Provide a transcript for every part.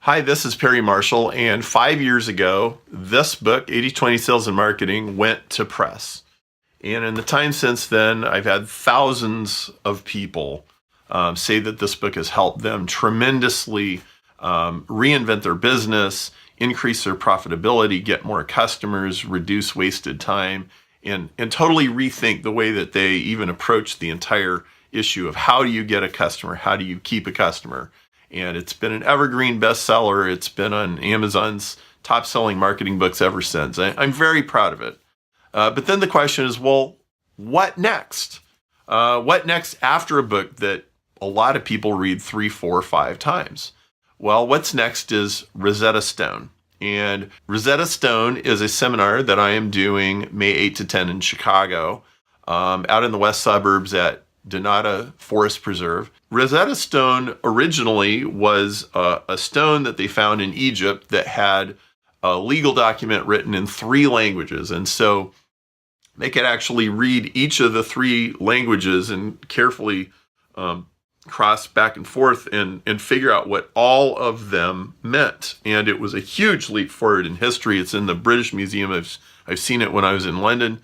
Hi, this is Perry Marshall, and 5 years ago, this book, 80/20 Sales and Marketing, went to press. And in the time since then, I've had thousands of people say that this book has helped them tremendously reinvent their business, increase their profitability, get more customers, reduce wasted time, and totally rethink the way that they even approach the entire issue of how do you get a customer, how do you keep a customer. And it's been an evergreen bestseller. It's been on Amazon's top-selling marketing books ever since. I'm very proud of it. But then the question is, well, what next? What next after a book that a lot of people read 3, 4, 5 times? Well, what's next is Rosetta Stone. And Rosetta Stone is a seminar that I am doing May 8 to 10 in Chicago, out in the west suburbs at Donata Forest Preserve. Rosetta Stone originally was a stone that they found in Egypt that had a legal document written in 3 languages. And so they could actually read each of the 3 languages and carefully cross back and forth and figure out what all of them meant. And it was a huge leap forward in history. It's in the British Museum. I've seen it when I was in London.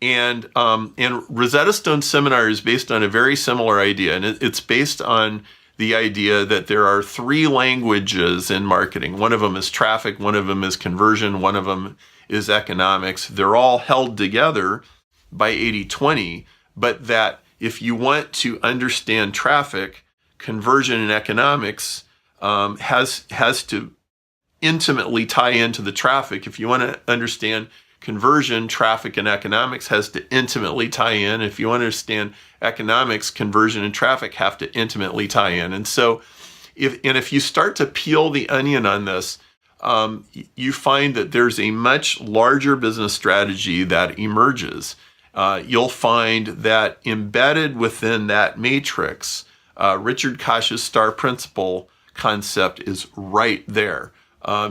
And Rosetta Stone Seminar is based on a very similar idea. And it's based on the idea that there are 3 languages in marketing. One of them is traffic, one of them is conversion, one of them is economics. They're all held together by 80/20, but that if you want to understand traffic, conversion, and economics, has to intimately tie into the traffic. If you want to understand conversion, traffic, and economics has to intimately tie in. If you understand economics, conversion, and traffic have to intimately tie in. And so if you start to peel the onion on this, you find that there's a much larger business strategy that emerges. You'll find that embedded within that matrix, Richard Koch's STAR principle concept is right there.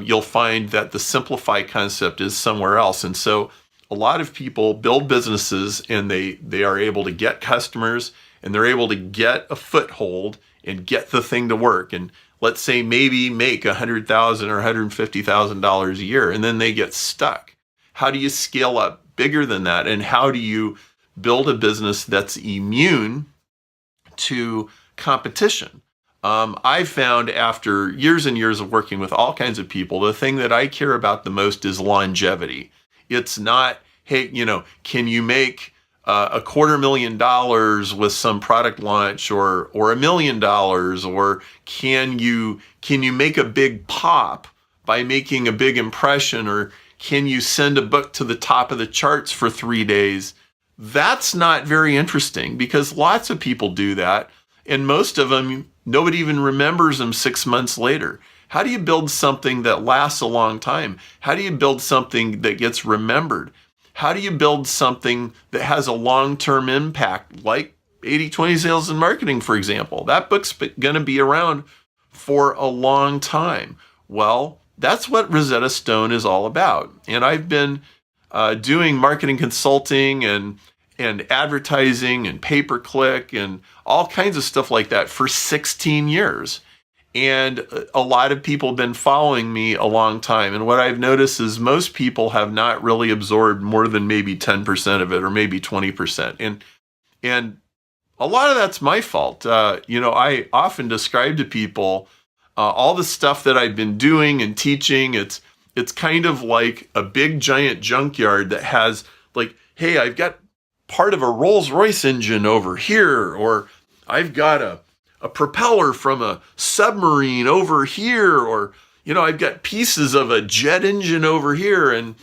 You'll find that the simplify concept is somewhere else. And so a lot of people build businesses and they are able to get customers and they're able to get a foothold and get the thing to work. And let's say maybe make $100,000 or $150,000 a year, and then they get stuck. How do you scale up bigger than that? And how do you build a business that's immune to competition? I've found after years and years of working with all kinds of people, the thing that I care about the most is longevity. It's not, hey, can you make $250,000 with some product launch or $1 million, or can you make a big pop by making a big impression, or can you send a book to the top of the charts for 3 days? That's not very interesting because lots of people do that. And most of them, nobody even remembers them 6 months later. How do you build something that lasts a long time? How do you build something that gets remembered? How do you build something that has a long-term impact, like 80/20 Sales and Marketing, for example? That book's going to be around for a long time. Well, that's what Rosetta Stone is all about. And I've been doing marketing consulting and advertising and pay-per-click and all kinds of stuff like that for 16 years. And a lot of people have been following me a long time. And what I've noticed is most people have not really absorbed more than maybe 10% of it or maybe 20%. And a lot of that's my fault. I often describe to people all the stuff that I've been doing and teaching. It's kind of like a big giant junkyard that has like, hey, I've got part of a Rolls-Royce engine over here, or I've got a propeller from a submarine over here, or I've got pieces of a jet engine over here, and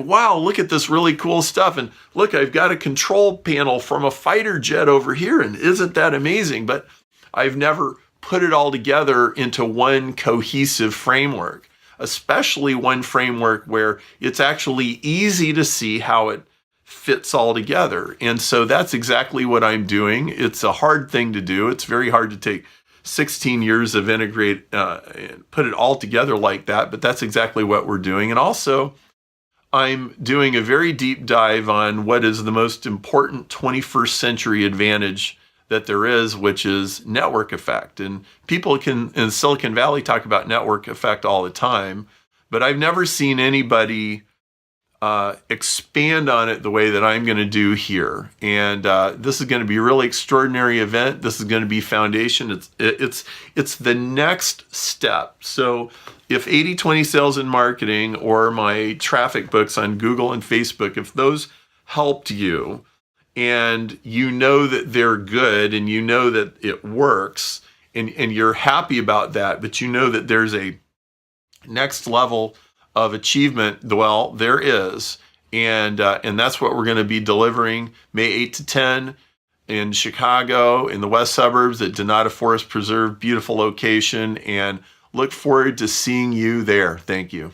wow, look at this really cool stuff, and look, I've got a control panel from a fighter jet over here, and isn't that amazing? But I've never put it all together into one cohesive framework, especially one framework where it's actually easy to see how it fits all together. And so that's exactly what I'm doing. It's a hard thing to do. It's very hard to take 16 years of integrate and put it all together like that, but that's exactly what we're doing. And also, I'm doing a very deep dive on what is the most important 21st century advantage that there is, which is network effect. And people can in Silicon Valley talk about network effect all the time, but I've never seen anybody expand on it the way that I'm going to do here. And this is going to be a really extraordinary event. This is going to be foundation. It's the next step. So if 80/20 sales and marketing or my traffic books on Google and Facebook, if those helped you and you know that they're good and you know that it works and you're happy about that, but you know that there's a next level of achievement, well, there is. And that's what we're going to be delivering May 8 to 10 in Chicago, in the west suburbs at Donata Forest Preserve, beautiful location, and look forward to seeing you there. Thank you.